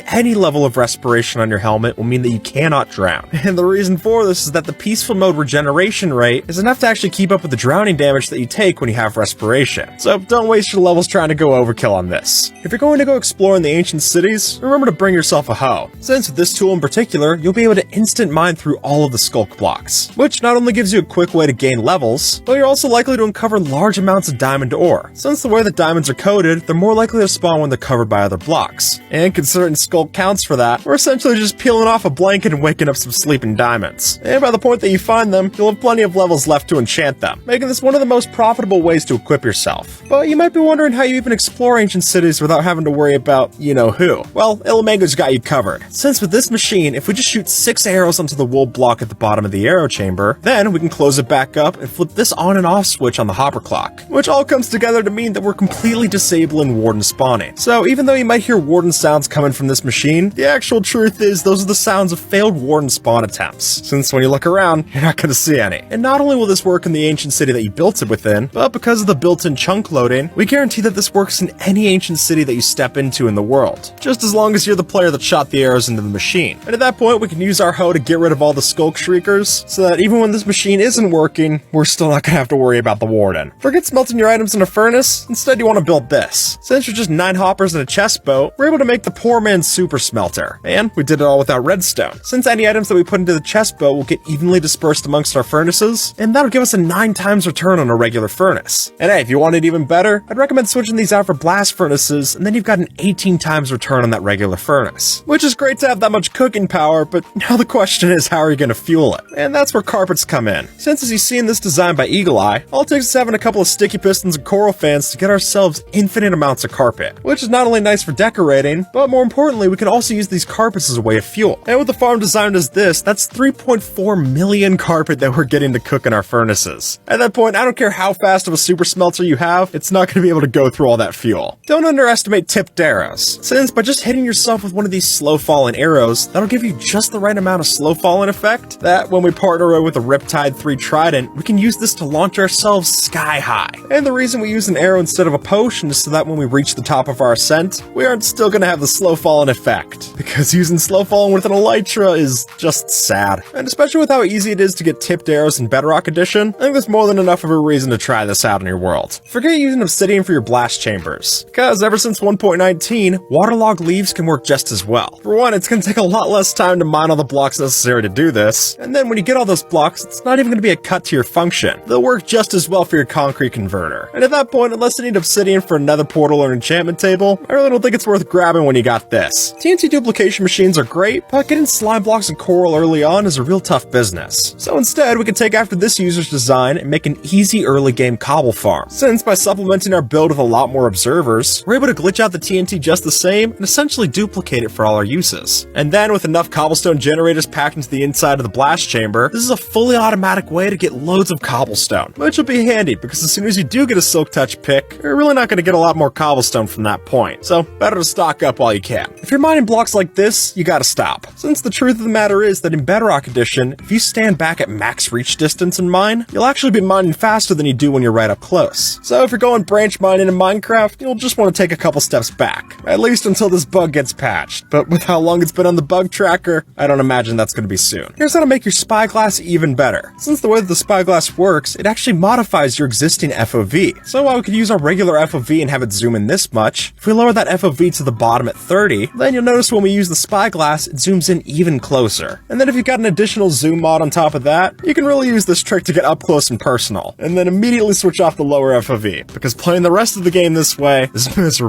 Any level of respiration on your helmet will mean that you cannot drown. And the reason for this is that the peaceful mode regeneration rate is enough to actually keep up with the drowning damage that you take when you have respiration. So don't waste your levels trying to go overkill on this. If you're going to go explore in the ancient cities, remember to bring yourself a hoe, since with this tool in particular, you'll be able to instant mine through all of the skulk blocks, which not only gives you a quick way to gain levels, but you're also likely to uncover large amounts of diamond ore. Since the way that diamonds are coded, they're more likely to spawn when they're covered by other blocks. And considering skulk counts for that, we're essentially just peeling off a blanket and waking up some sleeping diamonds. And by the point that you find them, you'll have plenty of levels left to enchant them, making this one of the most profitable ways to equip yourself. But you might be wondering how you even explore ancient cities without having to worry about you-know-who. Well, Ilamango's got you covered. Since with this machine, if we just shoot 6 arrows onto the wool block at the bottom of the arrow chamber, then we can close it back up and flip this on and off switch on the hopper clock, which all comes together to mean that we're completely disabling warden spawning. So even though you might hear warden sounds coming from this machine, the actual truth is those are the sounds of failed warden spawn attempts, since when you look around, you're not going to see any. And not only will this work in the ancient city that you built it within, but because of the built-in chunk loading, we guarantee that this works in any ancient city that you step into in the world, just as long as you're the player that shot the arrows into the machine. And at that point, we can use our hoe to get rid of all the skulk shriekers, so that even when this machine isn't working, we're still not going to have to worry about the warden. Forget smelting your items in a furnace, instead you want to build this. Since you're just 9 hoppers and a chest boat, we're able to make the poor man's super smelter. And we did it all without redstone, since any items that we put into the chest boat will get evenly dispersed amongst our furnaces, and that'll give us a 9 times return on a regular furnace. And hey, if you want it even better, I'd recommend switching these out for blast furnaces, and then you've got an 18 times return on that regular furnace. Which is great to have that much cooking power, but now the question is, how are you going to fuel it? And that's where carpets come in. Since as you see in this design by Eagle Eye, all it takes is having a couple of sticky pistons and coral fans to get ourselves infinite amounts of carpet, which is not only nice for decorating, but more importantly, we can also use these carpets as a way of fuel. And with the farm designed as this, that's 3.4 million carpet that we're getting to cook in our furnaces. At that point, I don't care how fast of a super smelter you have, it's not going to be able to go through all that fuel. Don't underestimate tipped arrows, since by just hitting yourself with one of these slow falling arrows, that'll give you just the right amount of slow falling effect that when we partner with the Riptide 3 Trident, we can use this to launch ourselves sky high. And the reason we use an arrow instead of a potion is so that when we reach the top of our ascent, we aren't still going to have the slow falling effect, because using slow falling with an elytra is just sad. And especially with how easy it is to get tipped arrows in Bedrock Edition, I think there's more than enough of a reason to try this out in your world. Forget using obsidian for your blast chambers, because ever since 1.19, waterlogged leaves can work just as well. For one, it's going to take a lot less time to mine all the blocks necessary to do this, and then when you get all those blocks, it's not even going to be a cut to your function. They'll work just as well for your concrete converter. And at that point, unless you need obsidian for another portal or enchantment table, I really don't think it's worth grabbing when you got this. TNT duplication machines are great, but getting slime blocks and coral early on is a real tough business. So instead, we can take after this user's design and make an easy early game cobble farm. Since by supplementing our build with a lot more observers, we're able to glitch out the TNT just the same and essentially duplicate it for all our uses. And then with enough cobblestone generators packed into the inside of the blast chamber, this is a fully automatic way to get loads of cobblestone, which will be handy because as soon as you do get a silk touch pick, you're really not going to get a lot more cobblestone from that point. So better to stock up while you can. If you're mining blocks like this, you gotta stop. Since the truth of the matter is that in Bedrock Edition, if you stand back at max reach distance and mine, you'll actually be mining faster than you do when you're right up close. So if you're going branch mining in Minecraft, you'll just want to take a couple steps back, at least until this bug gets patched. But with how long it's been on the bug tracker, I don't imagine that's going to be soon. Here's how to make your spyglass even better. Since the way that the spyglass works, it actually modifies your existing FOV. So while we could use our regular FOV and have it zoom in this much, if we lower that FOV to the bottom at 30, then you'll notice when we use the spyglass, it zooms in even closer. And then if you've got an additional zoom mod on top of that, you can really use this trick to get up close and personal, and then immediately switch off the lower FOV, because playing the rest of the game this way is miserable.